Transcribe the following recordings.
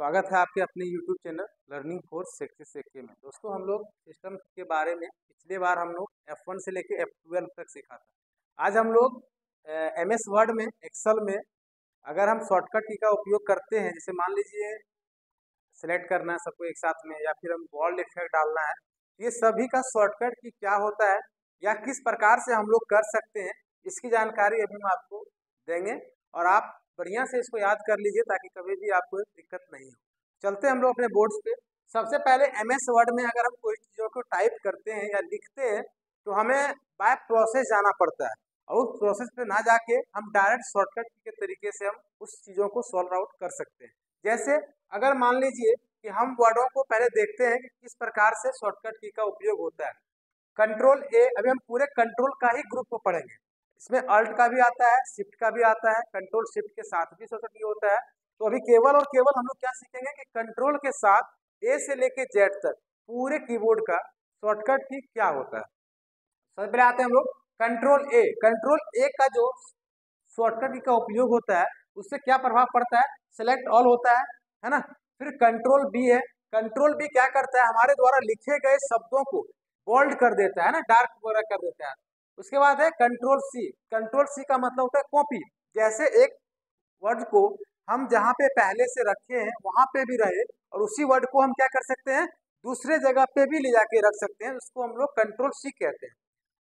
स्वागत है आपके अपने YouTube channel learning for success के में। दोस्तों हम लोग सिस्टम के बारे में पिछले बार हम लोग F1 से लेके F12 तक सीखा था। आज हम लोग MS वर्ड में, एक्सेल में अगर हम शॉर्टकट की का उपयोग करते हैं, जैसे मान लीजिए सेलेक्ट करना है सबको एक साथ में, या फिर हम बोल्ड इफेक्ट डालना है, ये सभी का शॉर्टकट की क्या होता है या किस प्रकार से हम लोग कर सकते हैं, इसकी जानकारी अभी हम आपको देंगे और आप बढ़िया से इसको याद कर लीजिए ताकि कभी भी आपको दिक्कत नहीं हो। चलते हैं हम लोग अपने बोर्ड्स पे। सबसे पहले MS वर्ड में अगर हम कोई चीज़ों को टाइप करते हैं या लिखते हैं तो हमें बाय प्रोसेस जाना पड़ता है, और उस प्रोसेस पे ना जाके हम डायरेक्ट शॉर्टकट के तरीके से हम उस चीज़ों को सॉल्व आउट कर सकते हैं। जैसे अगर मान लीजिए कि हम वर्डों को पहले देखते हैं कि किस प्रकार से शॉर्टकट की का उपयोग होता है। कंट्रोल ए, अभी हम पूरे कंट्रोल का ही ग्रुप को पढ़ेंगे। इसमें अल्ट का भी आता है, शिफ्ट का भी आता है, कंट्रोल शिफ्ट के साथ भी शॉर्टकट की होता है। तो अभी केवल और केवल हम लोग क्या सीखेंगे कि कंट्रोल के साथ ए से लेके जेड तक पूरे कीबोर्ड का शॉर्टकट की क्या होता है। सबसे पहले आते हैं हम लोग कंट्रोल ए। कंट्रोल ए का जो शॉर्टकट की का उपयोग होता है उससे क्या प्रभाव पड़ता है, सेलेक्ट ऑल होता है ना। फिर कंट्रोल बी है। कंट्रोल बी क्या करता है, हमारे द्वारा लिखे गए शब्दों को बोल्ड कर देता है ना, डार्क वगैरह कर देता है। उसके बाद है कंट्रोल सी। कंट्रोल सी का मतलब होता है कॉपी। जैसे एक वर्ड को हम जहाँ पे पहले से रखे हैं वहां पे भी रहे, और उसी वर्ड को हम क्या कर सकते हैं, दूसरे जगह पे भी ले जाके रख सकते हैं, उसको हम लोग कंट्रोल सी कहते हैं।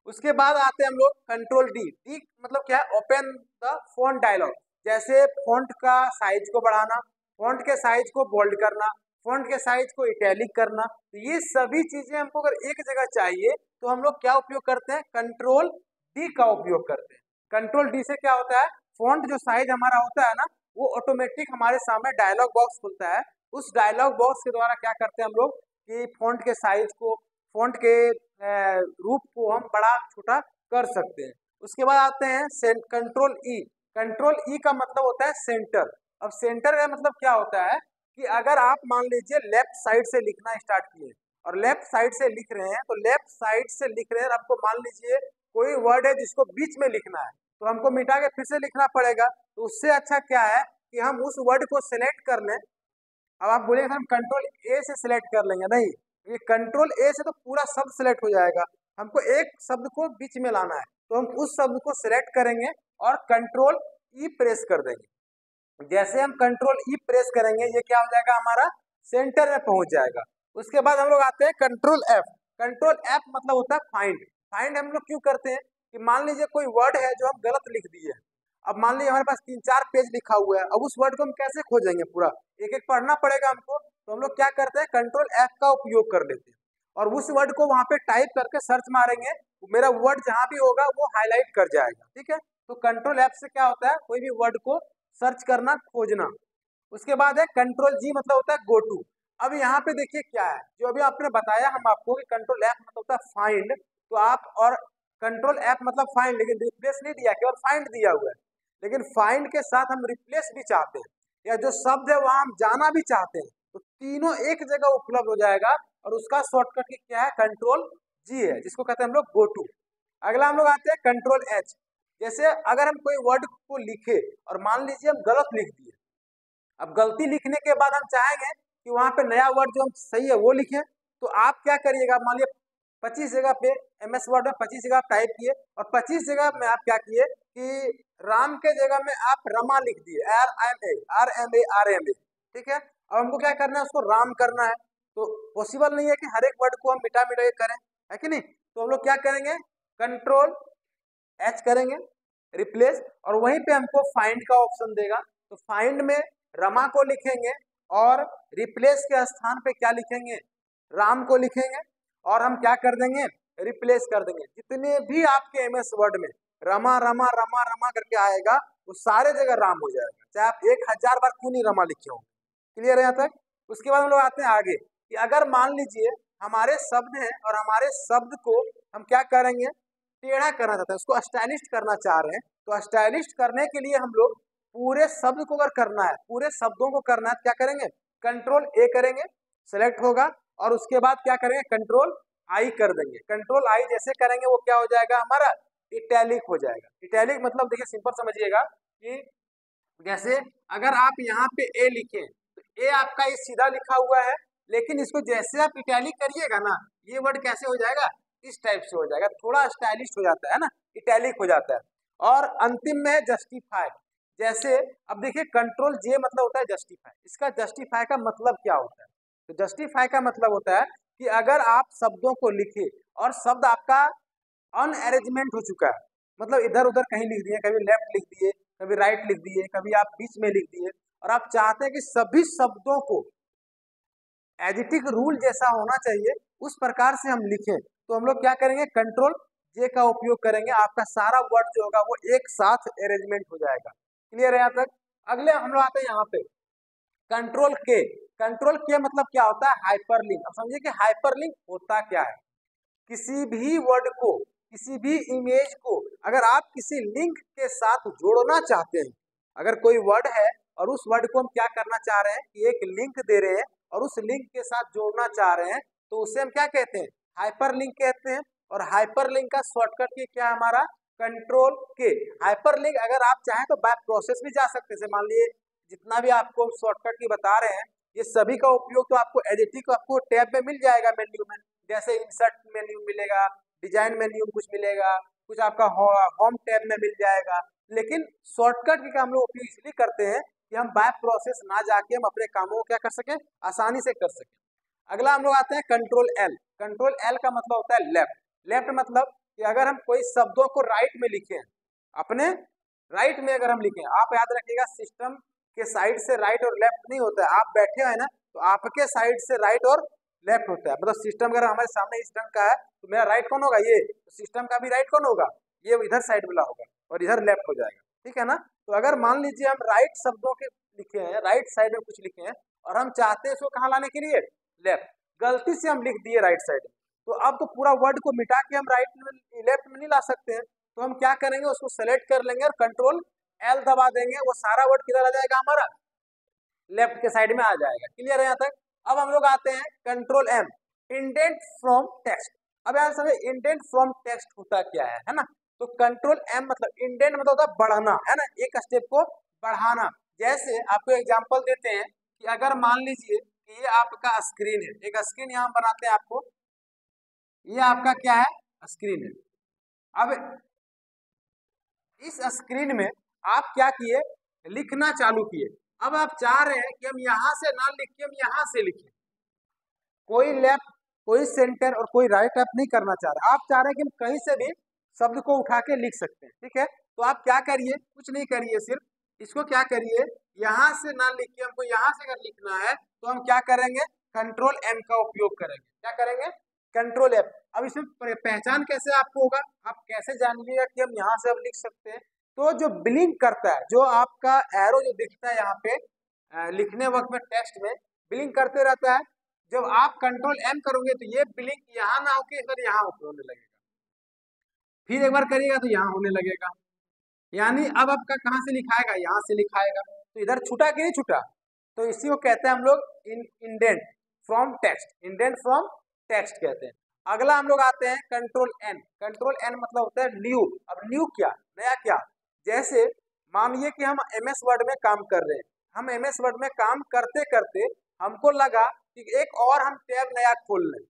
उसके बाद आते हैं हम लोग कंट्रोल डी। डी मतलब क्या है, ओपन द फॉन्ट डायलॉग। जैसे फॉन्ट का साइज को बढ़ाना, फॉन्ट के साइज को बोल्ड करना, फॉन्ट के साइज को इटैलिक करना, तो ये सभी चीजें हमको अगर एक जगह चाहिए तो हम लोग क्या उपयोग करते हैं, कंट्रोल डी का उपयोग करते हैं। कंट्रोल डी से क्या होता है, फॉन्ट जो साइज हमारा होता है ना, वो ऑटोमेटिक हमारे सामने डायलॉग बॉक्स खुलता है। उस डायलॉग बॉक्स के द्वारा क्या करते हैं हम लोग कि फॉन्ट के साइज को, फॉन्ट के रूप को हम बड़ा छोटा कर सकते हैं। उसके बाद आते हैं कंट्रोल ई। कंट्रोल ई का मतलब होता है सेंटर। अब सेंटर का मतलब क्या होता है कि अगर आप मान लीजिए लेफ्ट साइड से लिखना स्टार्ट किए और लेफ्ट साइड से लिख रहे हैं, तो लेफ्ट साइड से लिख रहे हैं, आपको मान लीजिए कोई वर्ड है जिसको बीच में लिखना है तो हमको मिटा के फिर से लिखना पड़ेगा। तो उससे अच्छा क्या है कि हम उस वर्ड को सिलेक्ट कर लें। अब आप बोलेंगे हम कंट्रोल ए से सिलेक्ट कर लेंगे, नहीं, ये कंट्रोल ए से तो पूरा शब्द सिलेक्ट हो जाएगा। हमको एक शब्द को बीच में लाना है तो हम उस शब्द को सिलेक्ट करेंगे और कंट्रोल ई प्रेस कर देंगे। जैसे हम कंट्रोल ई प्रेस करेंगे, ये क्या हो जाएगा, हमारा सेंटर में पहुंच जाएगा। उसके बाद हम लोग आते हैं कंट्रोल एफ। कंट्रोल एफ मतलब होता है फाइंड। फाइंड हम लोग क्यों करते हैं कि मान लीजिए कोई वर्ड है जो हम गलत लिख दिए, अब मान लीजिए हमारे पास 3-4 पेज लिखा हुआ है, अब उस वर्ड को हम कैसे खोजेंगे, पूरा एक एक पढ़ना पड़ेगा हमको। तो हम लोग क्या करते हैं, कंट्रोल एफ का उपयोग कर लेते हैं और उस वर्ड को वहां पे टाइप करके सर्च मारेंगे, मेरा वर्ड जहां भी होगा वो हाईलाइट कर जाएगा। ठीक है, तो कंट्रोल एफ से क्या होता है, कोई भी वर्ड को सर्च करना, खोजना। उसके बाद है कंट्रोल जी, मतलब होता है गो टू। अब यहाँ पे देखिए क्या है, जो अभी आपने बताया हम आपको कि कंट्रोल एफ मतलब होता है फाइंड, तो आप और कंट्रोल एफ मतलब फाइंड, लेकिन रिप्लेस नहीं दिया, केवल फाइंड दिया हुआ है। लेकिन फाइंड के साथ हम रिप्लेस भी चाहते हैं, या जो शब्द है वहां हम जाना भी चाहते हैं, तो तीनों एक जगह उपलब्ध हो जाएगा। और उसका शॉर्टकट की क्या है, कंट्रोल जी है, जिसको कहते हैं हम लोग गो टू। अगला हम लोग आते हैं कंट्रोल एच। जैसे अगर हम कोई वर्ड को लिखे और मान लीजिए हम गलत लिख दिए, अब गलती लिखने के बाद हम चाहेंगे कि वहां पे नया वर्ड जो हम सही है वो लिखें, तो आप क्या करिएगा, मान लीजिए 25 जगह पे MS वर्ड में 25 जगह आप टाइप किए और 25 जगह में आप क्या किए कि राम के जगह में आप रमा लिख दिए, RMA। ठीक है, अब हमको क्या करना है, उसको राम करना है, तो पॉसिबल नहीं है कि हर एक वर्ड को हम मिटा मिटा के करें, है कि नहीं। तो हम लोग क्या करेंगे, कंट्रोल एच करेंगे, रिप्लेस, और वहीं पे हमको फाइंड का ऑप्शन देगा, तो फाइंड में रमा को लिखेंगे और रिप्लेस के स्थान पे क्या लिखेंगे, राम को लिखेंगे, और हम क्या कर देंगे, रिप्लेस कर देंगे। जितने भी आपके MS वर्ड में रमा रमा रमा रमा करके आएगा वो सारे जगह राम हो जाएगा, चाहे आप 1000 बार क्यों नहीं रमा लिखे हो। क्लियर है यहाँ तक। उसके बाद हम लोग आते हैं आगे कि अगर मान लीजिए हमारे शब्द हैं और हमारे शब्द को हम क्या करेंगे, टेढ़ा करना चाहते हैं, उसको स्टाइलिश करना चाह रहे हैं, तो स्टाइलिश करने के लिए हम लोग पूरे शब्द को अगर करना है, पूरे शब्दों को करना है, क्या करेंगे, कंट्रोल ए करेंगे, सेलेक्ट होगा, और उसके बाद क्या करेंगे, कंट्रोल आई कर देंगे। कंट्रोल आई जैसे करेंगे वो क्या हो जाएगा, हमारा इटैलिक हो जाएगा। इटैलिक मतलब देखिए सिंपल समझिएगा कि जैसे अगर आप यहाँ पे ए लिखें तो ए आपका ये सीधा लिखा हुआ है, लेकिन इसको जैसे आप इटैलिक करिएगा ना, ये वर्ड कैसे हो जाएगा, इस टाइप से हो जाएगा, थोड़ा स्टाइलिश हो जाता है ना, इटैलिक हो जाता है। और अंतिम में जस्टिफाई, जैसे अब देखिए कंट्रोल जे मतलब होता है जस्टिफाई, इसका जस्टिफाई का मतलब क्या होता है, तो जस्टिफाई का मतलब होता है कि अगर आप शब्दों को लिखे और शब्द आपका अनअरेंजमेंट हो चुका है, मतलब इधर उधर कहीं लिख दिए, कभी लेफ्ट लिख दिए, कभी राइट लिख दिए, कभी आप बीच में लिख दिए, और आप चाहते हैं कि सभी शब्दों को एडिटिव रूल जैसा होना चाहिए उस प्रकार से हम लिखें, तो हम लोग क्या करेंगे, कंट्रोल जे का उपयोग करेंगे, आपका सारा वर्ड जो होगा वो एक साथ अरेंजमेंट हो जाएगा। क्लियर है यहाँ तक? अगले हम लोग आते हैं यहाँ पे कंट्रोल के। कंट्रोल के मतलब क्या होता है, हाइपरलिंक। अब समझिए कि हाइपरलिंक होता क्या है, किसी भी वर्ड को, किसी भी इमेज को अगर आप किसी लिंक के साथ जोड़ना चाहते हैं, अगर कोई वर्ड है और उस वर्ड को हम क्या करना चाह रहे हैं कि एक लिंक दे रहे हैं और उस लिंक के साथ जोड़ना चाह रहे हैं, तो उसे हम क्या कहते हैं, हाइपरलिंक कहते हैं। और हाइपरलिंक का शॉर्टकट की क्या हमारा, कंट्रोल के। हाइपरलिंक अगर आप चाहें तो बाय प्रोसेस भी जा सकते हैं, मान लीजिए जितना भी आपको शॉर्टकट की बता रहे हैं ये सभी का उपयोग तो आपको एडिटिंग आपको टैब में मिल जाएगा, मेन्यू में, जैसे इंसर्ट मेन्यू मिलेगा, डिजाइन मेन्यू में कुछ मिलेगा, कुछ आपका होम टैब में मिल जाएगा। लेकिन शॉर्टकट का हम लोग उपयोग इसलिए करते हैं कि हम बाय प्रोसेस ना जाके हम अपने कामों को क्या कर सकें, आसानी से कर सकें। अगला हम लोग आते हैं कंट्रोल एल। कंट्रोल एल का मतलब होता है लेफ्ट। लेफ्ट मतलब कि अगर हम कोई शब्दों को राइट में लिखें, अपने राइट में अगर हम लिखें, आप याद रखिएगा सिस्टम के साइड से राइट और लेफ्ट नहीं होता है, आप बैठे हैं ना तो आपके साइड से राइट और लेफ्ट होता है, मतलब सिस्टम अगर हमारे सामने इस ढंग का है तो मेरा राइट कौन होगा, ये, तो सिस्टम का भी राइट कौन होगा, ये इधर साइड वाला होगा और इधर लेफ्ट हो जाएगा, ठीक है ना। तो अगर मान लीजिए हम राइट शब्दों के लिखे हैं, राइट साइड में कुछ लिखे हैं और हम चाहते हैं इसको कहाँ लाने के लिए, लेफ्ट, गलती से हम लिख दिए राइट साइड, तो अब तो पूरा वर्ड को मिटा के हम राइट में लेफ्ट में नहीं ला सकते हैं, तो हम क्या करेंगे, उसको सेलेक्ट कर लेंगे और कंट्रोल एल दबा देंगे, वो सारा वर्ड किधर आ जाएगा, हमारा लेफ्ट के साइड में आ जाएगा। क्लियर है यहाँ तक? अब हम लोग आते हैं control M, indent from text. अब यार समझे इंडेंट फ्रॉम टेक्स्ट होता क्या है ना, तो कंट्रोल एम मतलब इंडेंट मतलब होता है बढ़ना, है ना, एक स्टेप को बढ़ाना। जैसे आपको एग्जांपल देते हैं कि अगर मान लीजिए कि ये आपका स्क्रीन है, एक स्क्रीन यहाँ बनाते हैं आपको, ये आपका क्या है, स्क्रीन है। अब इस स्क्रीन में आप क्या किए, लिखना चालू किए। अब आप चाह रहे हैं कि हम यहाँ से ना लिख के हम यहाँ से लिखें, कोई लेफ्ट कोई सेंटर और कोई राइट आप नहीं करना चाह रहे, आप चाह रहे हैं कि हम कहीं से भी शब्द को उठा के लिख सकते हैं, ठीक है। तो आप क्या करिए, कुछ नहीं करिए, सिर्फ इसको क्या करिए, यहाँ से ना लिख के हमको यहाँ से अगर लिखना है तो हम क्या करेंगे, कंट्रोल एम का उपयोग करेंगे। क्या करेंगे, कंट्रोल एम। अब इसमें पहचान कैसे आपको होगा, आप कैसे जानिएगा कि हम यहाँ से अब लिख सकते हैं, तो जो ब्लिंक करता है, जो आपका एरो जो दिखता है यहाँ पे लिखने वक्त में टेक्स्ट में ब्लिंक करते रहता है, जब आप कंट्रोल एम करोगे तो ये ब्लिंक यहाँ ना होके इधर यहाँ होने लगेगा, फिर एक बार करिएगा तो यहाँ होने लगेगा, यानी अब आपका कहाँ से लिखाएगा, यहाँ से लिखाएगा, तो इधर छूटा कि नहीं छूटा, तो इसी को कहते हैं हम लोग indent from text, indent from text कहते हैं। अगला हम लोग आते हैं कंट्रोल एन। कंट्रोल एन मतलब होता है न्यू। अब न्यू क्या, नया क्या, जैसे मानिए कि हम एमएस वर्ड में काम कर रहे हैं, हम एमएस वर्ड में काम करते करते हमको लगा कि एक और हम टैब नया खोल लें,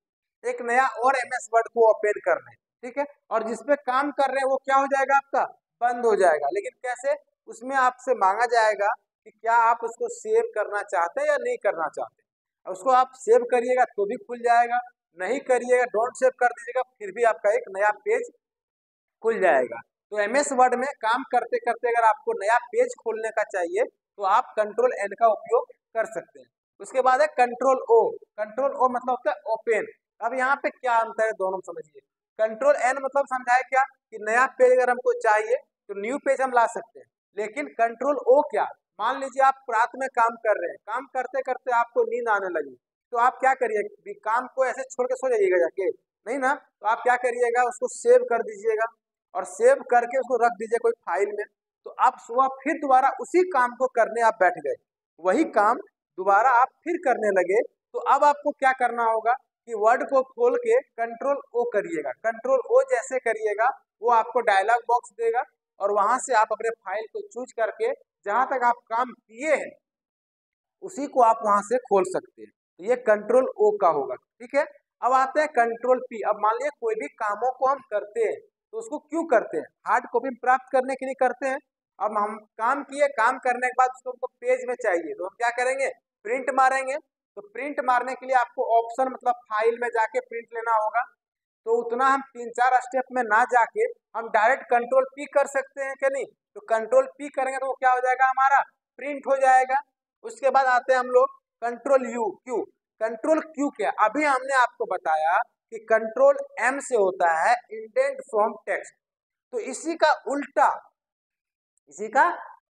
एक नया और एमएस वर्ड को ओपन कर लें, ठीक है, और जिसपे काम कर रहे हैं वो क्या हो जाएगा, आपका बंद हो जाएगा। लेकिन कैसे, उसमें आपसे मांगा जाएगा कि क्या आप उसको सेव करना चाहते हैं या नहीं करना चाहते, उसको आप सेव करिएगा तो भी खुल जाएगा, नहीं करिएगा डोंट सेव कर दीजिएगा फिर भी आपका एक नया पेज खुल जाएगा। तो एमएस वर्ड में काम करते करते अगर आपको नया पेज खोलने का चाहिए तो आप कंट्रोल एन का उपयोग कर सकते हैं। उसके बाद है कंट्रोल ओ। कंट्रोल ओ मतलब होता है ओपन। अब यहाँ पे क्या अंतर है दोनों समझिए। कंट्रोल एन मतलब समझाए क्या कि नया पेज अगर हमको चाहिए तो न्यू पेज हम ला सकते हैं, लेकिन कंट्रोल ओ क्या, मान लीजिए आप रात में काम कर रहे हैं, काम करते करते आपको नींद आने लगी, तो आप क्या करिए, काम को ऐसे छोड़ के सो जाइएगा जाके, नहीं ना, तो आप क्या करिएगा, उसको सेव कर दीजिएगा और सेव करके उसको रख दीजिए कोई फाइल में, तो आप सुबह फिर दोबारा उसी काम को करने आप बैठ गए, वही काम दोबारा आप फिर करने लगे, तो अब आपको क्या करना होगा कि वर्ड को खोल के कंट्रोल ओ करिएगा। कंट्रोल ओ जैसे करिएगा वो आपको डायलॉग बॉक्स देगा और वहां से आप अपने फाइल को चूज करके जहां तक आप काम किए हैं उसी को आप वहां से खोल सकते हैं। तो ये कंट्रोल ओ का होगा, ठीक है। अब आते हैं कंट्रोल पी। अब मान लीजिए कोई भी कामों को हम करते हैं तो उसको क्यों करते हैं, हार्ड कॉपी प्राप्त करने के लिए करते हैं। अब हम काम किए, काम करने के बाद उसको हमको पेज में चाहिए तो हम क्या करेंगे, प्रिंट मारेंगे। तो प्रिंट मारने के लिए आपको ऑप्शन मतलब फाइल में जाके प्रिंट लेना होगा। तो उतना हम 3-4 स्टेप में ना जाके हम डायरेक्ट कंट्रोल पी कर सकते हैं कि नहीं। तो कंट्रोल पी करेंगे तो वो क्या हो जाएगा, हमारा प्रिंट हो जाएगा। उसके बाद आते हैं हम लोग control you Q. Control Q क्या, अभी हमने आपको बताया कि कंट्रोल एम से होता है इंडेंट फ्रॉम टेक्स्ट। तो इसी का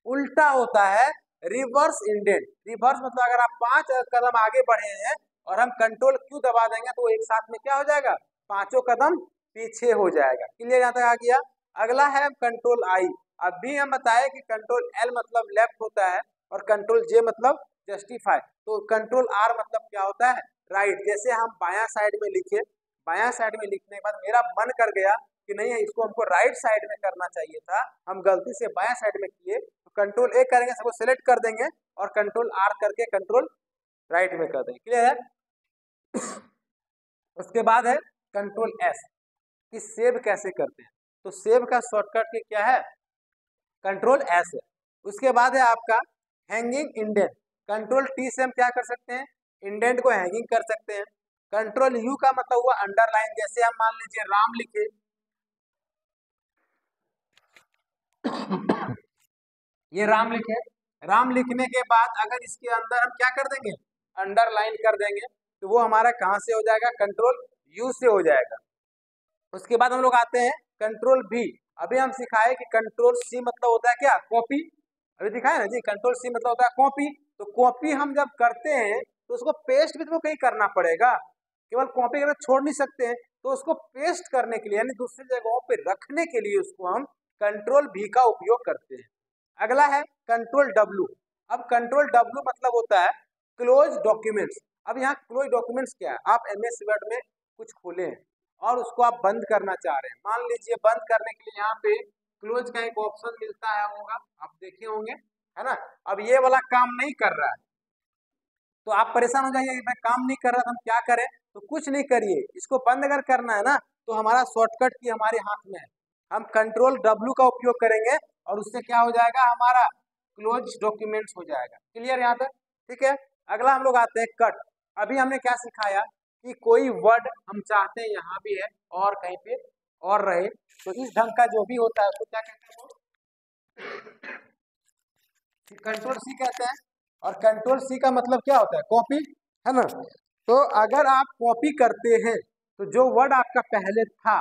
उल्टा होता है रिवर्स इंडेंट। रिवर्स मतलब अगर आप 5 कदम आगे बढ़े हैं और हम कंट्रोल क्यू दबा देंगे तो एक साथ में क्या हो जाएगा, 5 कदम पीछे हो जाएगा। क्लियर यहाँ तक आ गया। अगला है कंट्रोल आई। अभी हम बताए कि कंट्रोल एल मतलब लेफ्ट होता है और कंट्रोल जे मतलब जस्टिफाई। तो कंट्रोल आर मतलब क्या होता है, राइट। जैसे हम बायां साइड में लिखे, बायां साइड में लिखने के बाद मेरा मन कर गया कि नहीं इसको हमको राइट साइड में करना चाहिए था, हम गलती से बायां साइड में किए, तो कंट्रोल ए करेंगे, सबको सेलेक्ट कर देंगे और कंट्रोल आर करके कंट्रोल राइट में कर देंगे। क्लियर है। उसके बाद है कंट्रोल एस कि सेव कैसे करते हैं। तो सेव का शॉर्टकट क्या है, कंट्रोल एस है। उसके बाद है आपका हैंगिंग इंडेंट। कंट्रोल टी से हम क्या कर सकते हैं, इंडेंट को हैंगिंग कर सकते हैं। कंट्रोल यू का मतलब हुआ अंडरलाइन। जैसे हम मान लीजिए राम लिखे, ये राम लिखे, राम लिखने के बाद अगर इसके अंदर हम क्या कर देंगे, अंडरलाइन कर देंगे, तो वो हमारा कहां से हो जाएगा, कंट्रोल यू से हो जाएगा। उसके बाद हम लोग आते हैं कंट्रोल भी। अभी हम सिखाए कि कंट्रोल सी मतलब होता है क्या, कॉपी। अभी दिखाया ना जी, कंट्रोल सी मतलब होता है कॉपी। तो कॉपी हम जब करते हैं तो उसको पेस्ट भी तो कहीं करना पड़ेगा, केवल कॉपी करके छोड़ नहीं सकते हैं। तो उसको पेस्ट करने के लिए यानी दूसरी जगहों पे रखने के लिए उसको हम कंट्रोल भी का उपयोग करते हैं। अगला है कंट्रोल डब्ल्यू। अब कंट्रोल डब्ल्यू मतलब होता है क्लोज डॉक्यूमेंट्स। अब यहाँ क्लोज डॉक्यूमेंट्स क्या है, आप एमएस वर्ड में कुछ खोले हैं और उसको आप बंद करना चाह रहे हैं। मान लीजिए बंद करने के लिए यहाँ पे क्लोज का एक ऑप्शन मिलता है, होगा आप देखे होंगे, है ना। अब ये वाला काम नहीं कर रहा है तो आप परेशान हो जाइए, मैं काम नहीं कर रहा तो हम क्या करें। तो कुछ नहीं करिए, इसको बंद अगर करना है ना तो हमारा शॉर्टकट की हमारे हाथ में है। हम कंट्रोल डब्ल्यू का उपयोग करेंगे और उससे क्या हो जाएगा, हमारा क्लोज डॉक्यूमेंट्स हो जाएगा। क्लियर यहाँ तक, ठीक है। अगला हम लोग आते हैं कट। अभी हमने क्या सिखाया कि कोई वर्ड हम चाहते हैं यहाँ भी है और कहीं पे और रहे, तो इस ढंग का जो भी होता है उसको क्या कहते हैं, कंट्रोल सी कहते हैं। और कंट्रोल सी का मतलब क्या होता है, कॉपी, है ना। तो अगर आप कॉपी करते हैं तो जो वर्ड आपका पहले था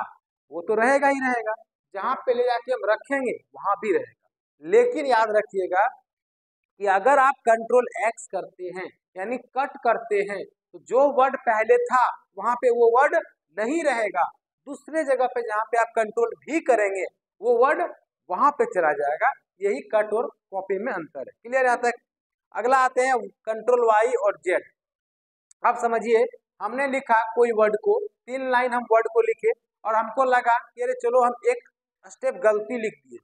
वो तो रहेगा ही रहेगा, जहां पे ले जाके हम रखेंगे वहां भी रहेगा। लेकिन याद रखिएगा कि अगर आप कंट्रोल एक्स करते हैं यानी कट करते हैं तो जो वर्ड पहले था वहां पे वो वर्ड नहीं रहेगा, दूसरे जगह पे जहां पे आप कंट्रोल भी करेंगे वो वर्ड वहां पे चला जाएगा। यही कट और कॉपी में अंतर है। क्लियर यहाँ तक। अगला आते हैं कंट्रोल वाई और जेड। अब समझिए हमने लिखा कोई वर्ड को, 3 लाइन हम वर्ड को लिखे और हमको लगा कि अरे चलो हम एक स्टेप गलती लिख दिए,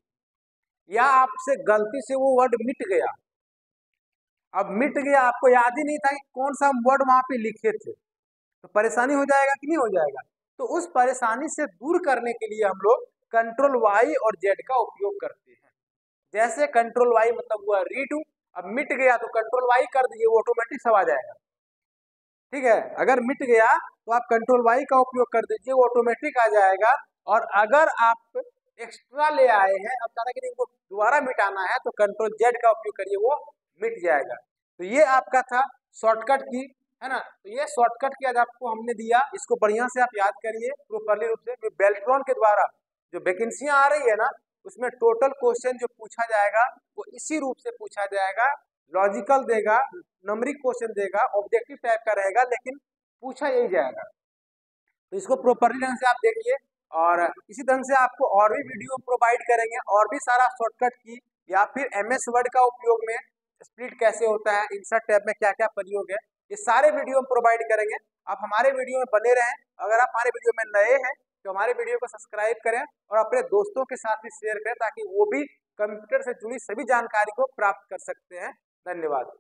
या आपसे गलती से वो वर्ड मिट गया। अब मिट गया, आपको याद ही नहीं था कि कौन सा वर्ड वहां पे लिखे थे, तो परेशानी हो जाएगा कि नहीं हो जाएगा। तो उस परेशानी से दूर करने के लिए हम लोग कंट्रोल वाई और जेड का उपयोग करते हैं। जैसे कंट्रोल वाई मतलब हुआ रीडू, अब मिट गया तो कंट्रोल वाई कर दीजिए, वो ऑटोमेटिक सब आ जाएगा। ठीक है, अगर मिट गया तो आप कंट्रोल वाई का उपयोग कर दीजिए, वो ऑटोमेटिक आ जाएगा। और अगर आप एक्स्ट्रा ले आए हैं, अब चाहता कि इनको दोबारा मिटाना है, तो कंट्रोल जेड का उपयोग करिए, वो मिट जाएगा। तो ये आपका था शॉर्टकट की, है ना। तो ये शॉर्टकट की आज आपको हमने दिया, इसको बढ़िया से आप याद करिए प्रॉपरली रूप से। बेल्ट्रॉन के द्वारा जो वैकेंसियां आ रही है ना, उसमें टोटल क्वेश्चन जो पूछा जाएगा वो इसी रूप से पूछा जाएगा। लॉजिकल देगा, नंबरिक क्वेश्चन देगा, ऑब्जेक्टिव टाइप का रहेगा, लेकिन पूछा यही जाएगा। तो इसको प्रॉपरली ढंग से आप देखिए और इसी ढंग से आपको और भी वीडियो प्रोवाइड करेंगे, और भी सारा शॉर्टकट की या फिर एमएस वर्ड का उपयोग में स्प्लिट कैसे होता है, इंसर्ट टैब में क्या क्या प्रयोग है, ये सारे वीडियो हम प्रोवाइड करेंगे। आप हमारे वीडियो में बने रहें। अगर आप हमारे वीडियो में नए हैं तो हमारे वीडियो को सब्सक्राइब करें और अपने दोस्तों के साथ भी शेयर करें, ताकि वो भी कंप्यूटर से जुड़ी सभी जानकारी को प्राप्त कर सकते हैं। धन्यवाद।